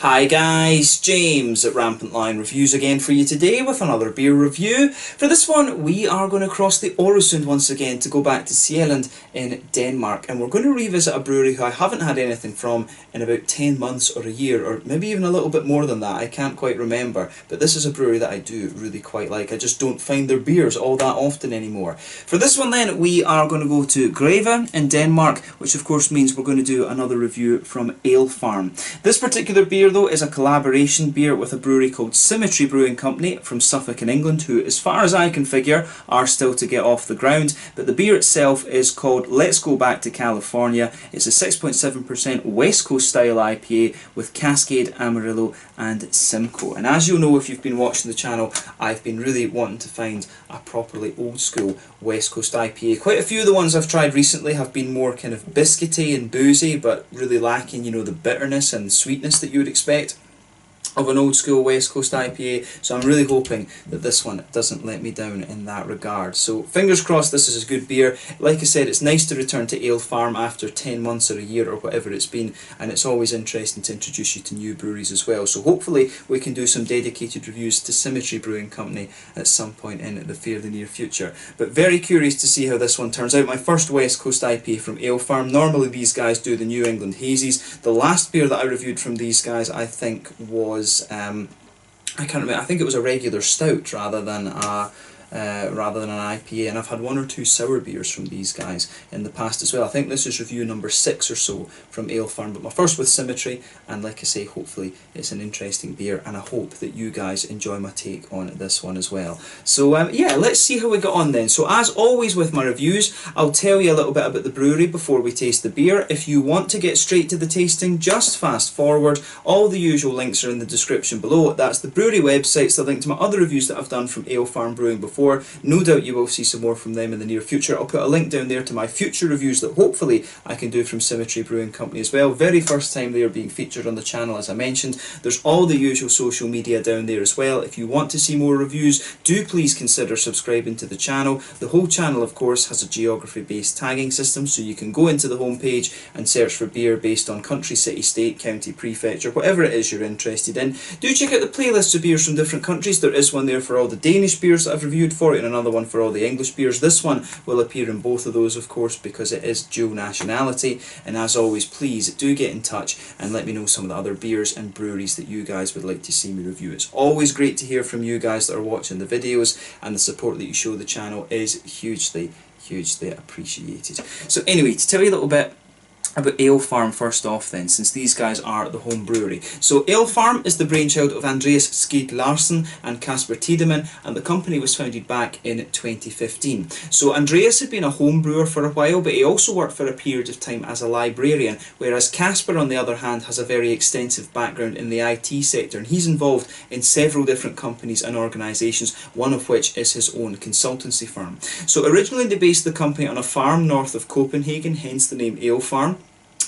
Hi guys, James at RampantLionReviews again for you today with another beer review. For this one we are going to cross the Øresund once again to go back to Sjælland in Denmark, and we're going to revisit a brewery who I haven't had anything from in about 10 months or a year, or maybe even a little bit more than that, I can't quite remember, but this is a brewery that I do really quite like. I just don't find their beers all that often anymore. For this one then we are going to go to Køge in Denmark, which of course means we're going to do another review from Alefarm. This particular beer though is a collaboration beer with a brewery called Symmetry Brewing Co from Suffolk in England, who as far as I can figure are still to get off the ground, but the beer itself is called Let's Go Back to California. It's a 6.7% West Coast style IPA with Cascade, Amarillo and Simcoe. And as you'll know if you've been watching the channel, I've been really wanting to find a properly old school West Coast IPA. Quite a few of the ones I've tried recently have been more kind of biscuity and boozy, but really lacking, you know, the bitterness and sweetness that you would expect of an old school West Coast IPA, so I'm really hoping that this one doesn't let me down in that regard. So fingers crossed this is a good beer. Like I said, it's nice to return to Alefarm after 10 months or a year or whatever it's been, and it's always interesting to introduce you to new breweries as well. So hopefully we can do some dedicated reviews to Symmetry Brewing Company at some point in the fairly near future. But very curious to see how this one turns out. My first West Coast IPA from Alefarm. Normally these guys do the New England Hazies. The last beer that I reviewed from these guys I think was I can't remember, I think it was a regular stout rather than an IPA, and I've had one or two sour beers from these guys in the past as well. I think this is review number 6 or so from Alefarm, but my first with Symmetry, and like I say, hopefully it's an interesting beer, and I hope that you guys enjoy my take on this one as well. So yeah, let's see how we got on then. So as always with my reviews, I'll tell you a little bit about the brewery before we taste the beer. If you want to get straight to the tasting, just fast forward. All the usual links are in the description below. That's the brewery websites, the link to my other reviews that I've done from Alefarm Brewing before. No doubt you will see some more from them in the near future. I'll put a link down there to my future reviews that hopefully I can do from Symmetry Brewing Company as well. Very first time they are being featured on the channel, as I mentioned. There's all the usual social media down there as well. If you want to see more reviews, do please consider subscribing to the channel. The whole channel of course has a geography based tagging system, so you can go into the homepage and search for beer based on country, city, state, county, prefecture, whatever it is you're interested in. Do check out the playlists of beers from different countries. There is one there for all the Danish beers that I've reviewed for it, and another one for all the English beers. This one will appear in both of those of course because it is dual nationality. And as always, please do get in touch and let me know some of the other beers and breweries that you guys would like to see me review. It's always great to hear from you guys that are watching the videos, and the support that you show the channel is hugely appreciated. So anyway, to tell you a little bit about Alefarm first off then, since these guys are the home brewery. So Alefarm is the brainchild of Andreas Skid Larsen and Kasper Tiedemann, and the company was founded back in 2015. So Andreas had been a home brewer for a while, but he also worked for a period of time as a librarian, whereas Kasper on the other hand has a very extensive background in the IT sector, and he's involved in several different companies and organisations, one of which is his own consultancy firm. So originally they based the company on a farm north of Copenhagen, hence the name Alefarm.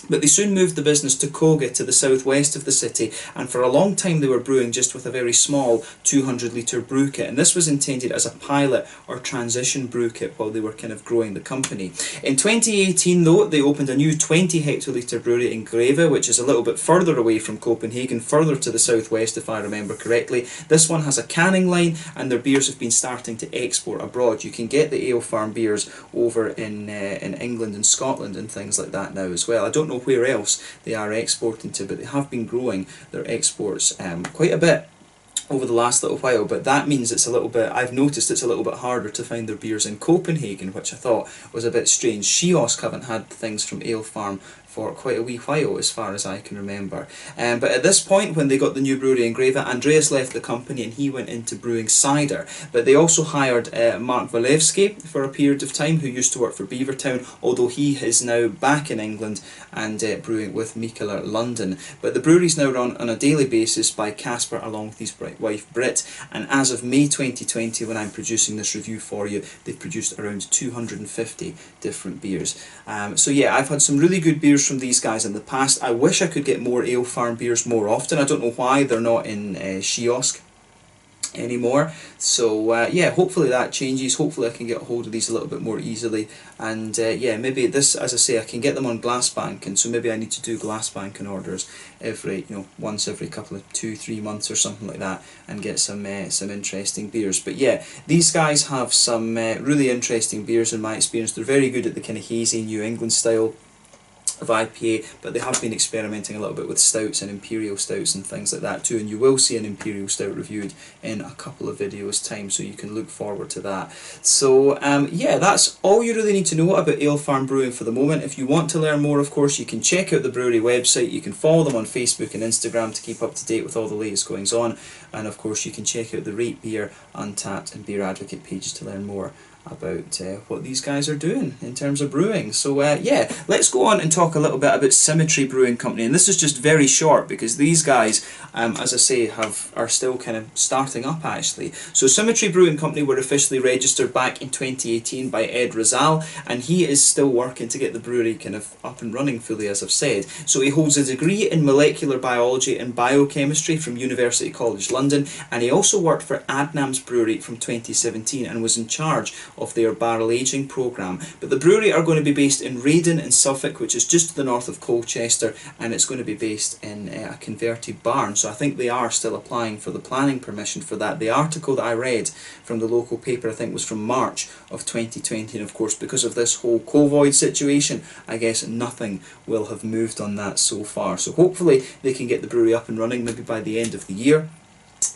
But they soon moved the business to Køge, to the southwest of the city, and for a long time they were brewing just with a very small 200 litre brew kit, and this was intended as a pilot or transition brew kit while they were kind of growing the company. In 2018 though, they opened a new 20 hectolitre brewery in Køge, which is a little bit further away from Copenhagen, further to the southwest if I remember correctly. This one has a canning line, and their beers have been starting to export abroad. You can get the Alefarm beers over in England and Scotland and things like that now as well. I don't know where else they are exporting to, but they have been growing their exports quite a bit over the last little while, but that means it's a little bit, I've noticed it's a little bit harder to find their beers in Copenhagen, which I thought was a bit strange. Kiosk haven't had things from Alefarm for quite a wee while as far as I can remember. But at this point, when they got the new brewery in Greve, Andreas left the company and he went into brewing cider. But they also hired Mark Walewski for a period of time, who used to work for Beavertown, although he is now back in England and brewing with Mikkeller London. But the brewery is now run on a daily basis by Kasper along with his wife Britt, and as of May 2020, when I'm producing this review for you, they've produced around 250 different beers. So yeah, I've had some really good beers from these guys in the past. I wish I could get more Alefarm beers more often. I don't know why they're not in Kiosk. anymore. So yeah, hopefully that changes. Hopefully I can get a hold of these a little bit more easily, and yeah, maybe this, as I say, I can get them on glass banking, so maybe I need to do glass banking orders every, once every couple of 2-3 months or something like that, and get some interesting beers. But yeah, these guys have some really interesting beers in my experience. They're very good at the kind of hazy New England style of IPA, but they have been experimenting a little bit with stouts and imperial stouts and things like that too, and you will see an imperial stout reviewed in a couple of videos time, so you can look forward to that. So yeah, that's all you really need to know about Alefarm Brewing for the moment. If you want to learn more, of course, you can check out the brewery website, you can follow them on Facebook and Instagram to keep up to date with all the latest goings on, and of course you can check out the Rate Beer, Untappd and Beer Advocate pages to learn more about what these guys are doing in terms of brewing. So yeah, let's go on and talk a little bit about Symmetry Brewing Company, and this is just very short because these guys, as I say, are still kind of starting up actually. So Symmetry Brewing Company were officially registered back in 2018 by Ed Rizal, and he is still working to get the brewery kind of up and running fully, as I've said. So he holds a degree in molecular biology and biochemistry from University College London, and he also worked for Adnams Brewery from 2017 and was in charge of their barrel aging programme. But the brewery are going to be based in Raiden in Suffolk, which is just to the north of Colchester, and it's going to be based in a converted barn. So I think they are still applying for the planning permission for that. The article that I read from the local paper, I think, was from March of 2020, and of course because of this whole COVID situation, I guess nothing will have moved on that so far. So hopefully they can get the brewery up and running maybe by the end of the year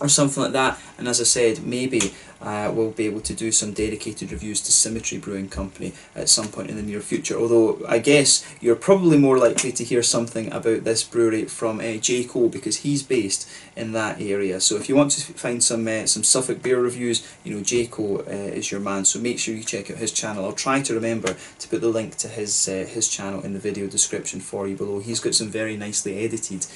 or something like that, and as I said, maybe we'll be able to do some dedicated reviews to Symmetry Brewing Company at some point in the near future, although I guess you're probably more likely to hear something about this brewery from Co, because he's based in that area. So if you want to find some Suffolk beer reviews, Co is your man, so make sure you check out his channel. I'll try to remember to put the link to his channel in the video description for you below. He's got some very nicely edited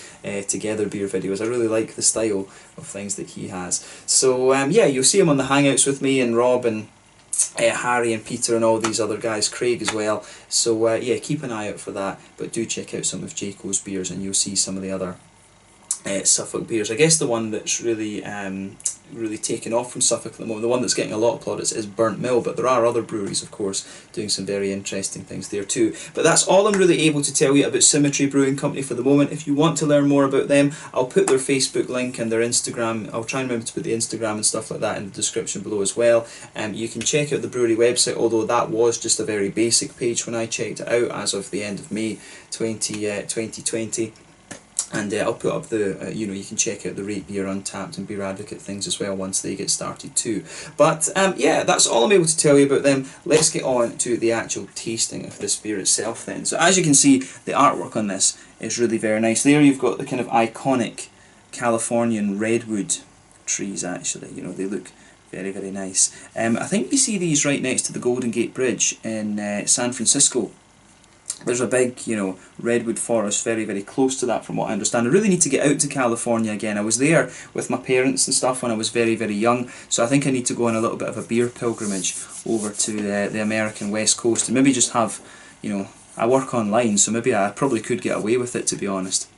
together beer videos. I really like the style of things that he has. So yeah, you'll see him on the Hangouts with me and Rob and Harry and Peter and all these other guys, Craig as well. So yeah, keep an eye out for that, but do check out some of Co's beers and you'll see some of the other Suffolk beers. I guess the one that's really taken off from Suffolk at the moment, the one that's getting a lot of plaudits, is Burnt Mill, but there are other breweries, of course, doing some very interesting things there too. But that's all I'm really able to tell you about Symmetry Brewing Company for the moment. If you want to learn more about them, I'll put their Facebook link and their Instagram. I'll try and remember to put the Instagram and stuff like that in the description below as well. You can check out the brewery website, although that was just a very basic page when I checked it out as of the end of May 2020. And I'll put up the, you can check out the Rate Beer, Untappd and Beer Advocate things as well once they get started too. But yeah, that's all I'm able to tell you about them. Let's get on to the actual tasting of this beer itself then. So as you can see, the artwork on this is really very nice. There you've got the kind of iconic Californian redwood trees actually, they look very, very nice. I think you see these right next to the Golden Gate Bridge in San Francisco. There's a big, redwood forest very, very close to that from what I understand. I really need to get out to California again. I was there with my parents and stuff when I was very, very young, so I think I need to go on a little bit of a beer pilgrimage over to the American West Coast and maybe just have, I work online, so maybe I probably could get away with it, to be honest.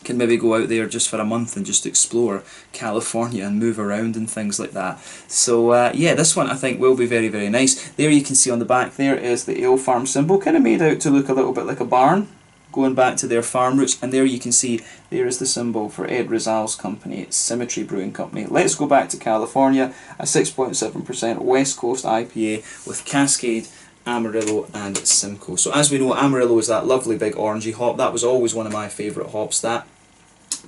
Can maybe go out there just for a month and just explore California and move around and things like that. So yeah, this one I think will be very, very nice. There you can see on the back there is the Alefarm symbol, kind of made out to look a little bit like a barn, going back to their farm roots. And there you can see there is the symbol for Ed Rizal's company, Symmetry Brewing Company. Let's go back to California, a 6.7% West Coast IPA with Cascade, Amarillo and Simcoe. So as we know, Amarillo is that lovely big orangey hop. That was always one of my favourite hops, that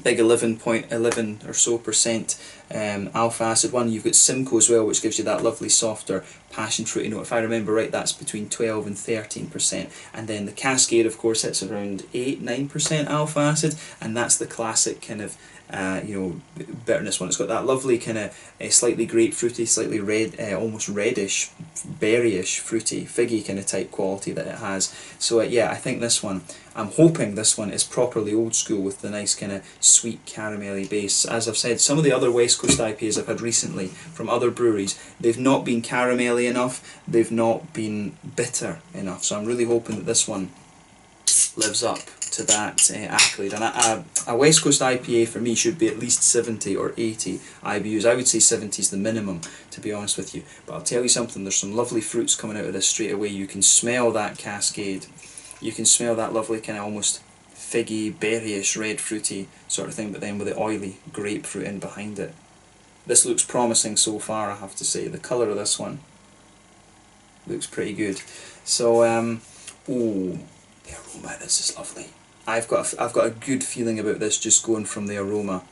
big 11.11 or so percent alpha acid one. You've got Simcoe as well, which gives you that lovely softer passion fruity note. If I remember right, that's between 12 and 13%. And then the Cascade, of course, it's around 8-9% alpha acid, and that's the classic kind of bitterness one. It's got that lovely kind of slightly grapefruity, slightly red, almost reddish, berryish, fruity, figgy kind of type quality that it has. So yeah, I think this one, I'm hoping this one is properly old school with the nice kind of sweet caramelly base. As I've said, some of the other West Coast IPAs I've had recently from other breweries, they've not been caramelly enough, they've not been bitter enough. So I'm really hoping that this one lives up to that accolade. And a West Coast IPA for me should be at least 70 or 80 IBUs. I would say 70 is the minimum, to be honest with you. But I'll tell you something, there's some lovely fruits coming out of this straight away. You can smell that cascade. You can smell that lovely kind of almost figgy, berryish, red fruity sort of thing, but then with the oily grapefruit in behind it. This looks promising so far, I have to say. The colour of this one looks pretty good. So, ooh, the aroma, this is lovely. I've got a good feeling about this just going from the aroma,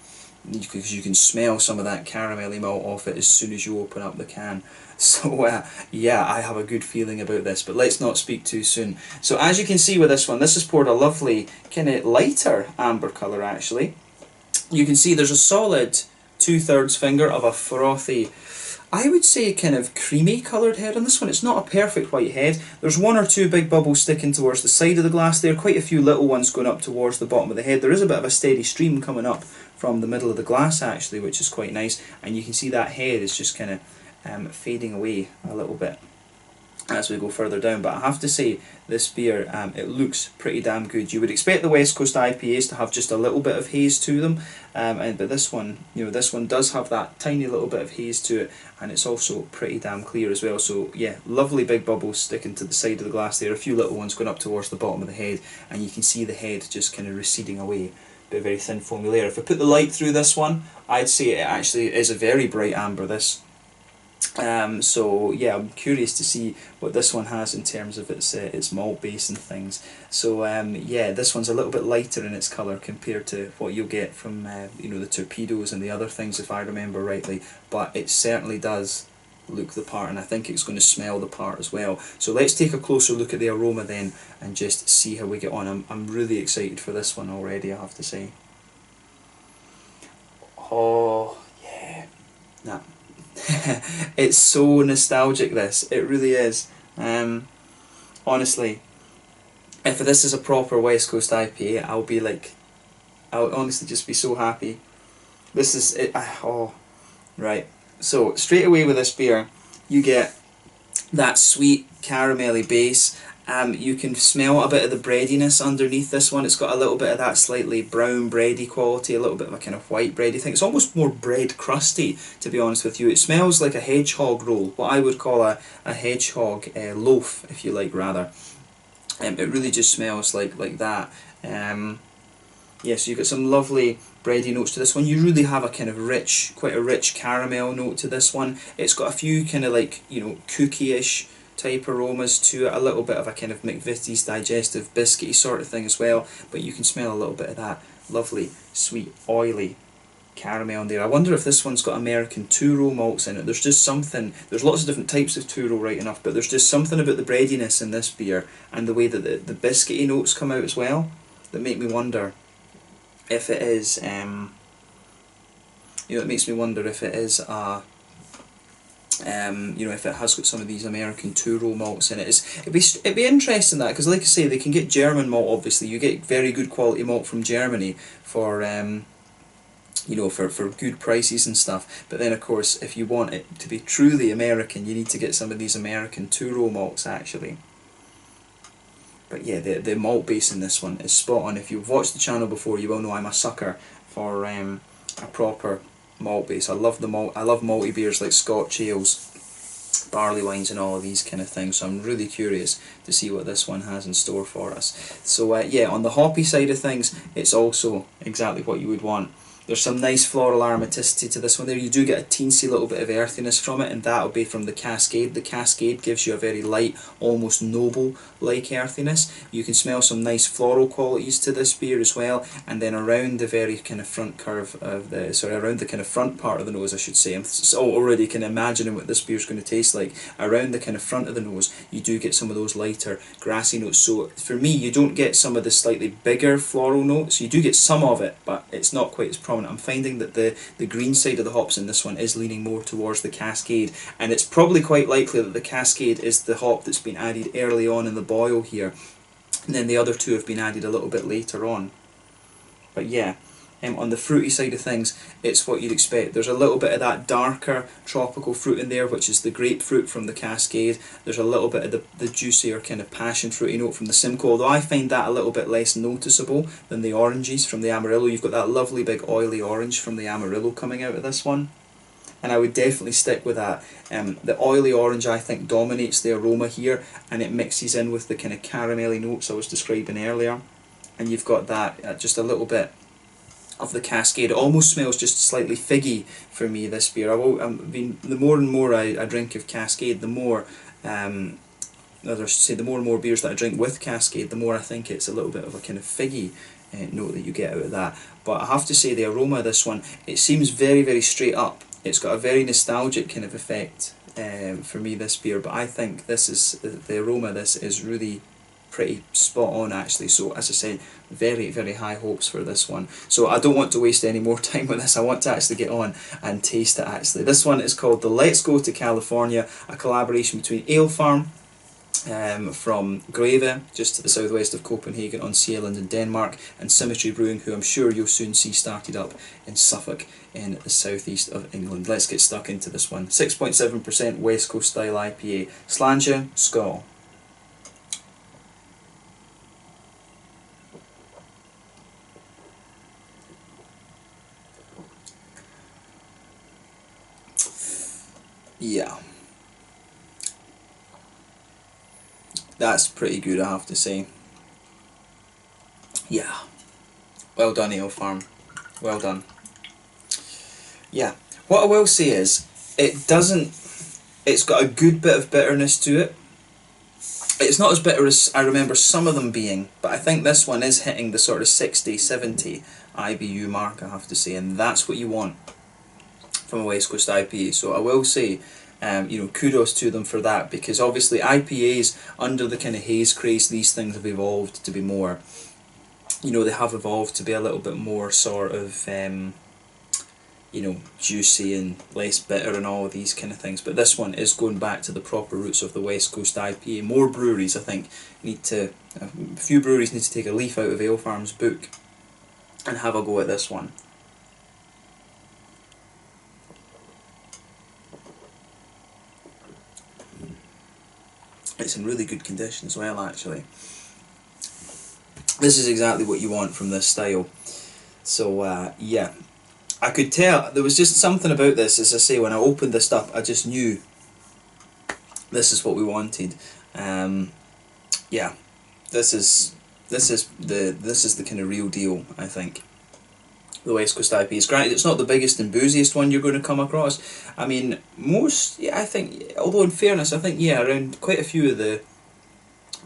because you can smell some of that caramelly malt off it as soon as you open up the can. So yeah, I have a good feeling about this, but let's not speak too soon. So as you can see with this one, this has poured a lovely kind of lighter amber colour actually. You can see there's a solid 2/3 finger of a frothy, I would say kind of creamy coloured head on this one. It's not a perfect white head. There's one or two big bubbles sticking towards the side of the glass there, quite a few little ones going up towards the bottom of the head. There is a bit of a steady stream coming up from the middle of the glass actually, which is quite nice, and you can see that head is just kind of fading away a little bit as we go further down. But I have to say, this beer, it looks pretty damn good. You would expect the West Coast IPAs to have just a little bit of haze to them, but this one, you know, this one does have that tiny little bit of haze to it, and it's also pretty damn clear as well. So yeah, lovely big bubbles sticking to the side of the glass there, a few little ones going up towards the bottom of the head, and you can see the head just kind of receding away, but a very thin foamy layer. If I put the light through this one, I'd say it actually is a very bright amber, this. So yeah, I'm curious to see what this one has in terms of its malt base and things. So yeah, this one's a little bit lighter in its colour compared to what you'll get from you know, the torpedoes and the other things, if I remember rightly. But it certainly does look the part, and I think it's going to smell the part as well. So let's take a closer look at the aroma then and just see how we get on. I'm really excited for this one already, I have to say. Oh yeah, nah. It's so nostalgic, this, it really is. Honestly, if this is a proper West Coast IPA, I'll honestly just be so happy. This is it. Oh, right. So straight away with this beer, you get that sweet caramelly base. You can smell a bit of the breadiness underneath this one. It's got a little bit of that slightly brown bready quality, a little bit of a kind of white bready thing. It's almost more bread crusty, to be honest with you. It smells like a hedgehog roll, what I would call a hedgehog loaf, if you like, rather. It really just smells like that. Yeah, so you've got some lovely bready notes to this one. You really have a kind of rich, quite a rich caramel note to this one. It's got a few kind of like, you know, cookie-ish type aromas to it, a little bit of a kind of McVitie's digestive biscuity sort of thing as well, but you can smell a little bit of that lovely, sweet, oily caramel in there. I wonder if this one's got American two-row malts in it. There's just something, there's lots of different types of two-row, right enough, but there's just something about the breadiness in this beer and the way that the biscuity notes come out as well that make me wonder if it is, you know, it makes me wonder if it is a you know, if it has got some of these American two-row malts in it. It'd be interesting that, because like I say, they can get German malt, obviously. You get very good quality malt from Germany for you know, for good prices and stuff, but then of course if you want it to be truly American, you need to get some of these American two-row malts actually. But yeah, the malt base in this one is spot on. If you've watched the channel before, you will know I'm a sucker for a proper malt base. I love the malt. I love malty beers like Scotch ales, barley wines, and all of these kind of things. So I'm really curious to see what this one has in store for us. So yeah, on the hoppy side of things, it's also exactly what you would want. There's some nice floral aromaticity to this one there. You do get a teensy little bit of earthiness from it, and that'll be from the Cascade. The Cascade gives you a very light, almost noble-like earthiness. You can smell some nice floral qualities to this beer as well, and then around the very kind of front curve of the, sorry, around the kind of front part of the nose, I should say. I'm already kind of imagining what this beer's going to taste like. Around the kind of front of the nose, you do get some of those lighter, grassy notes. So for me, you don't get some of the slightly bigger floral notes. You do get some of it, but it's not quite as prominent. I'm finding that the green side of the hops in this one is leaning more towards the Cascade, and it's probably quite likely that the Cascade is the hop that's been added early on in the boil here, and then the other two have been added a little bit later on. But yeah, On the fruity side of things, it's what you'd expect. There's a little bit of that darker tropical fruit in there, which is the grapefruit from the Cascade. There's a little bit of the juicier kind of passion fruity note from the Simcoe, although I find that a little bit less noticeable than the oranges from the Amarillo. You've got that lovely big oily orange from the Amarillo coming out of this one, and I would definitely stick with that. The oily orange, I think, dominates the aroma here, and it mixes in with the kind of caramelly notes I was describing earlier, and you've got that just a little bit of the Cascade. It almost smells just slightly figgy for me, this beer. The more and more I drink of Cascade, the more the more and more beers that I drink with Cascade, the more I think it's a little bit of a kind of figgy note that you get out of that. But I have to say, the aroma of this one, it seems very, very straight up. It's got a very nostalgic kind of effect for me, this beer, but I think the aroma of this is really pretty spot on, actually. So as I said, very, very high hopes for this one. So I don't want to waste any more time with this. I want to actually get on and taste it, actually. This one is called the Let's Go to California, a collaboration between Alefarm from Køge, just to the southwest of Copenhagen on Sea Island in Denmark, and Symmetry Brewing, who I'm sure you'll soon see started up in Suffolk in the southeast of England. Let's get stuck into this one. 6.7% West Coast style IPA. Sláinte, skål. Yeah, that's pretty good, I have to say. Yeah, well done, Alefarm, well done. Yeah, what I will say is, it's got a good bit of bitterness to it. It's not as bitter as I remember some of them being, but I think this one is hitting the sort of 60, 70 IBU mark, I have to say, and that's what you want from a West Coast IPA. So I will say, kudos to them for that, because obviously IPAs, under the kind of haze craze, these things have evolved to be more, they have evolved to be a little bit more sort of, juicy and less bitter and all of these kind of things. But this one is going back to the proper roots of the West Coast IPA. More breweries, I think, a few breweries need to take a leaf out of Alefarm's book and have a go at this one. It's in really good condition as well, actually. This is exactly what you want from this style. So yeah, I could tell there was just something about this. As I say, when I opened this up, I just knew this is what we wanted. Yeah, this is the kind of real deal, I think. The West Coast IPAs. Granted, it's not the biggest and booziest one you're going to come across. I mean, I think, although in fairness, I think, around quite a few of the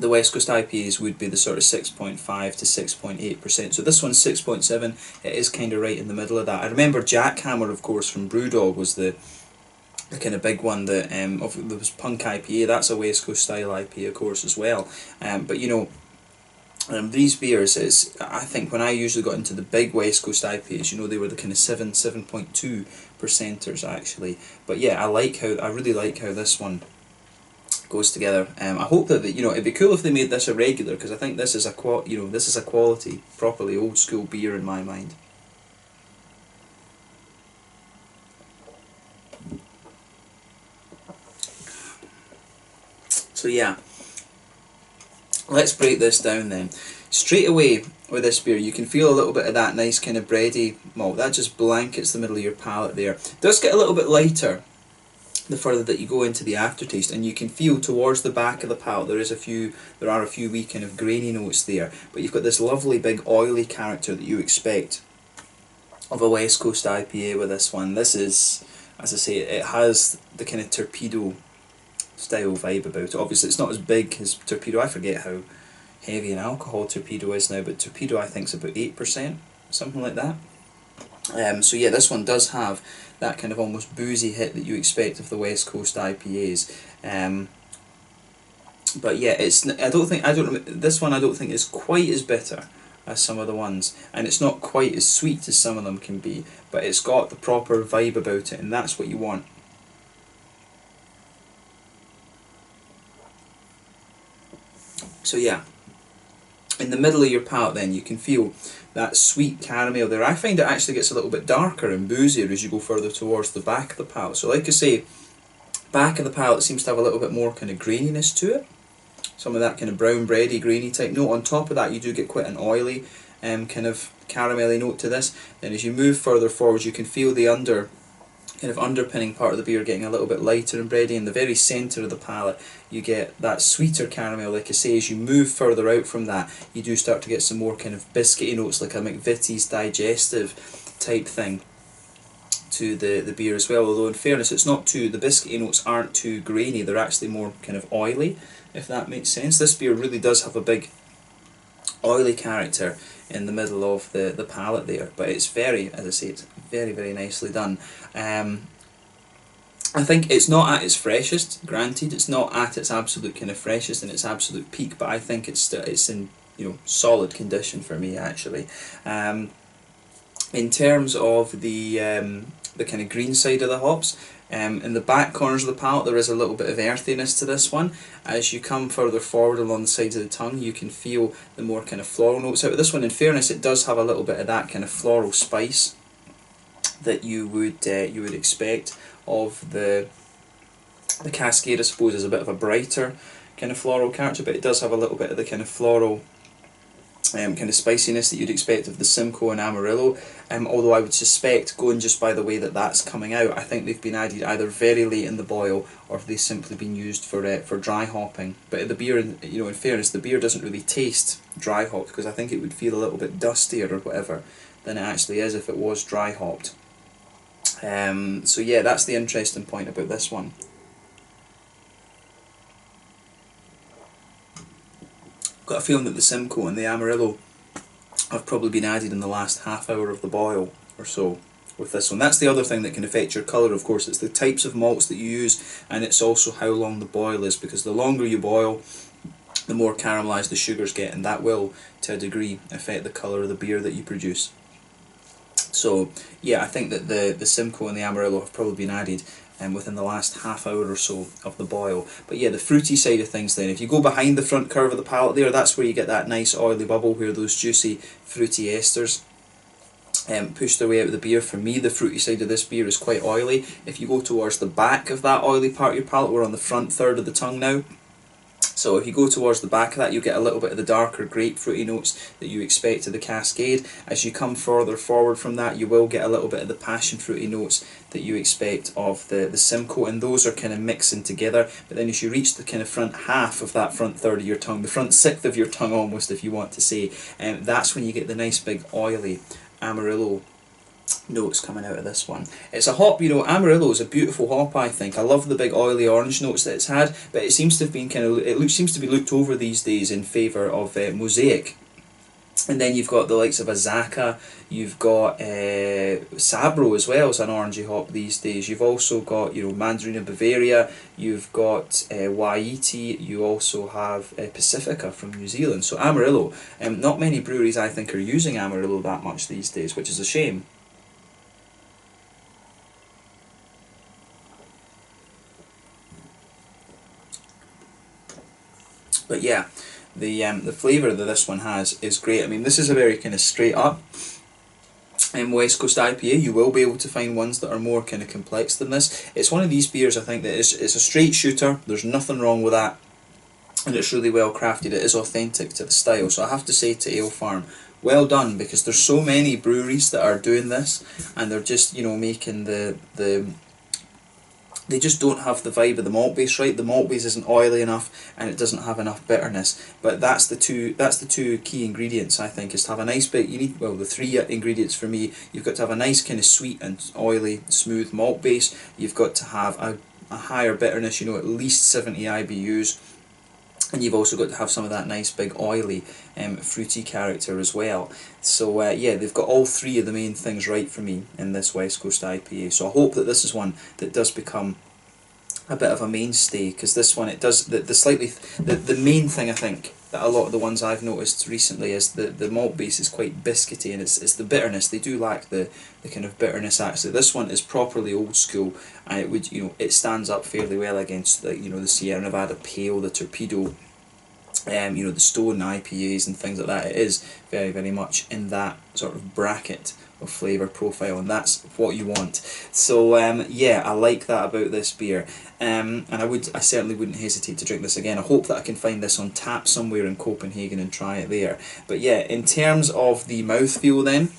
West Coast IPAs would be the sort of 6.5 to 6.8%. So this one's 6.7. It is kind of right in the middle of that. I remember Jackhammer, of course, from Brewed was the kind of big one that there was Punk IPA. That's a West Coast style IPA, of course, as well. But these beers, I think when I usually got into the big West Coast IPAs, they were the kind of 7.2 percenters, actually. But yeah, I really like how this one goes together. I hope that it'd be cool if they made this a regular, because I think this is a quality, properly old school beer in my mind. So yeah, let's break this down then. Straight away with this beer, you can feel a little bit of that nice kind of bready malt. That just blankets the middle of your palate there. It does get a little bit lighter the further that you go into the aftertaste, and you can feel towards the back of the palate there are a few wee kind of grainy notes there, but you've got this lovely big oily character that you expect of a West Coast IPA with this one. This is, as I say, it has the kind of torpedo style vibe about it. Obviously it's not as big as Torpedo. I forget how heavy an alcohol Torpedo is now, but Torpedo I think is about 8%, something like that. So yeah, this one does have that kind of almost boozy hit that you expect of the West Coast IPAs. But yeah, this one I don't think is quite as bitter as some of the ones, and it's not quite as sweet as some of them can be, but it's got the proper vibe about it, and that's what you want. So yeah, in the middle of your palate then you can feel that sweet caramel there. I find it actually gets a little bit darker and boozier as you go further towards the back of the palate. So like I say, back of the palate seems to have a little bit more kind of graininess to it. Some of that kind of brown bready, grainy type note. On top of that, you do get quite an oily kind of caramelly note to this. Then as you move further forward, you can feel the underpinning part of the beer getting a little bit lighter and bready. In the very centre of the palate, you get that sweeter caramel. Like I say, as you move further out from that, you do start to get some more kind of biscuity notes, like a McVitie's digestive type thing to the beer as well. Although in fairness, the biscuity notes aren't too grainy, they're actually more kind of oily, if that makes sense. This beer really does have a big oily character in the middle of the palate there, but it's very, as I say, it's very, very nicely done. I think it's not at its freshest, granted, it's not at its absolute kind of freshest and its absolute peak, but I think it's in, you know, solid condition for me actually. In terms of the kind of green side of the hops, in the back corners of the palate there is a little bit of earthiness to this one. As you come further forward along the sides of the tongue, you can feel the more kind of floral notes out of this one. In fairness, it does have a little bit of that kind of floral spice that you would expect of the Cascade. I suppose is a bit of a brighter kind of floral character, but it does have a little bit of the kind of floral kind of spiciness that you'd expect of the Simcoe and Amarillo, although I would suspect, going just by the way that that's coming out, I think they've been added either very late in the boil or they've simply been used for dry hopping. But the beer, you know, in fairness, the beer doesn't really taste dry hopped, because I think it would feel a little bit dustier or whatever than it actually is if it was dry hopped. So yeah, that's the interesting point about this one. Got a feeling that the Simcoe and the Amarillo have probably been added in the last half hour of the boil or so with this one. That's the other thing that can affect your colour, of course. It's the types of malts that you use, and it's also how long the boil is, because the longer you boil, the more caramelised the sugars get, and that will, to a degree, affect the colour of the beer that you produce. So yeah, I think that the Simcoe and the Amarillo have probably been added within the last half hour or so of the boil. But yeah, the fruity side of things then, if you go behind the front curve of the palate there, that's where you get that nice oily bubble where those juicy fruity esters push their way out of the beer. For me, the fruity side of this beer is quite oily. If you go towards the back of that oily part of your palate, we're on the front third of the tongue now. So if you go towards the back of that, you get a little bit of the darker grapefruity notes that you expect of the Cascade. As you come further forward from that, you will get a little bit of the passion fruity notes that you expect of the Simcoe, and those are kind of mixing together. But then as you reach the kind of front half of that front third of your tongue, the front sixth of your tongue almost, if you want to say, that's when you get the nice big oily Amarillo notes coming out of this one. It's a hop, you know, Amarillo is a beautiful hop, I think. I love the big oily orange notes that it's had, but it seems to have been seems to be looked over these days in favour of Mosaic. And then you've got the likes of Azaka, you've got Sabro as well as an orangey hop these days. You've also got, you know, Mandarin of Bavaria, you've got Waiti, you also have Pacifica from New Zealand. So Amarillo, not many breweries I think are using Amarillo that much these days, which is a shame. But yeah, the flavour that this one has is great. I mean, this is a very kind of straight up West Coast IPA. You will be able to find ones that are more kind of complex than this. It's one of these beers, I think, that it's a straight shooter. There's nothing wrong with that, and it's really well crafted. It is authentic to the style. So I have to say to Alefarm, well done, because there's so many breweries that are doing this, and they're just, you know, making they just don't have the vibe of the malt base right. The malt base isn't oily enough, and it doesn't have enough bitterness. But that's the two key ingredients, I think, is to have a nice bit. You need, well, the three ingredients for me. You've got to have a nice kind of sweet and oily, smooth malt base. You've got to have a higher bitterness, you know, at least 70 IBUs. And you've also got to have some of that nice big oily fruity character as well. So yeah, they've got all three of the main things right for me in this West Coast IPA. So I hope that this is one that does become a bit of a mainstay, because this one, it does the main thing I think that a lot of the ones I've noticed recently is the malt base is quite biscuity, and it's the bitterness. They do lack the kind of bitterness actually. This one is properly old school, and it would, you know, it stands up fairly well against the, you know, the Sierra Nevada Pale, the Torpedo, you know, the stone IPAs and things like that. It is very, very much in that sort of bracket of flavour profile, and that's what you want. So yeah, I like that about this beer, and I certainly wouldn't hesitate to drink this again. I hope that I can find this on tap somewhere in Copenhagen and try it there. But yeah, in terms of the mouthfeel then,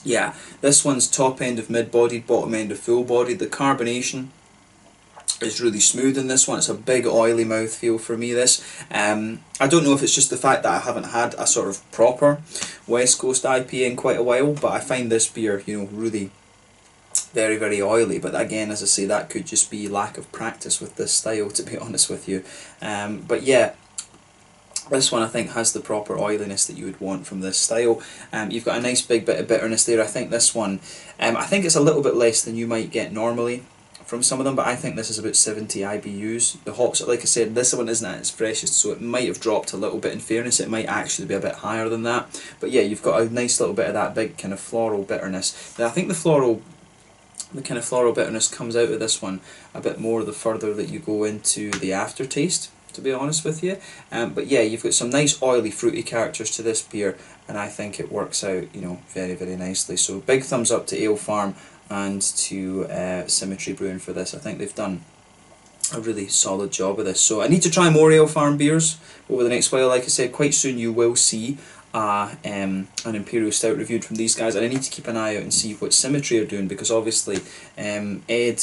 yeah, this one's top end of mid-bodied, bottom end of full-bodied. The carbonation is really smooth in this one. It's a big oily mouthfeel for me, this. I don't know if it's just the fact that I haven't had a sort of proper West Coast IPA in quite a while, but I find this beer, you know, really very, very oily. But again, as I say, that could just be lack of practice with this style, to be honest with you. But yeah, this one I think has the proper oiliness that you would want from this style. You've got a nice big bit of bitterness there. I think this one, I think it's a little bit less than you might get normally from some of them, but I think this is about 70 IBUs. The hops, like I said, this one isn't at its freshest, so it might have dropped a little bit. In fairness, it might actually be a bit higher than that. But yeah, you've got a nice little bit of that big kind of floral bitterness. Now I think the kind of floral bitterness comes out of this one a bit more the further that you go into the aftertaste, to be honest with you. But yeah, you've got some nice oily fruity characters to this beer, and I think it works out, you know, very, very nicely. So big thumbs up to Alefarm and to Symmetry Brewing for this. I think they've done a really solid job of this. So I need to try more Alefarm beers over the next while. Like I said, quite soon you will see an Imperial Stout reviewed from these guys, and I need to keep an eye out and see what Symmetry are doing, because obviously Ed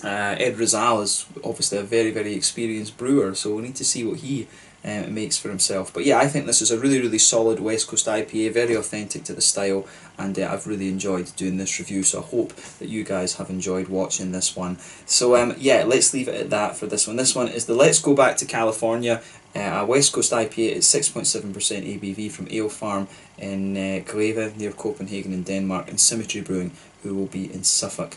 Rizal is obviously a very, very experienced brewer, so we need to see what he makes for himself. But yeah, I think this is a really, really solid West Coast IPA, very authentic to the style, and I've really enjoyed doing this review, so I hope that you guys have enjoyed watching this one. So yeah, let's leave it at that for this one. This one is the Let's Go Back to California, a West Coast IPA. It's 6.7% ABV from Alefarm in Køge, near Copenhagen in Denmark, and Symmetry Brewing, who will be in Suffolk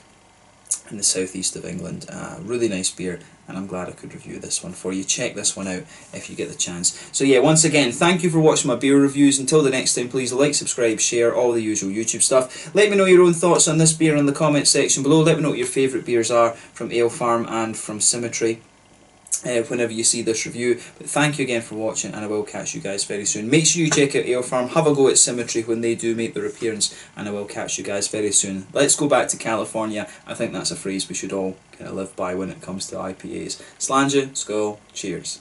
in the southeast of England. Really nice beer, and I'm glad I could review this one for you. Check this one out if you get the chance. So yeah, once again, thank you for watching my beer reviews. Until the next time, please like, subscribe, share, all the usual YouTube stuff. Let me know your own thoughts on this beer in the comment section below. Let me know what your favourite beers are from Alefarm and from Symmetry whenever you see this review. But thank you again for watching, and I will catch you guys very soon. Make sure you check out Alefarm, have a go at Symmetry when they do make their appearance, and I will catch you guys very soon. Let's go back to California. I think that's a phrase we should all kind of live by when it comes to IPAs. Slàinte, skål, cheers.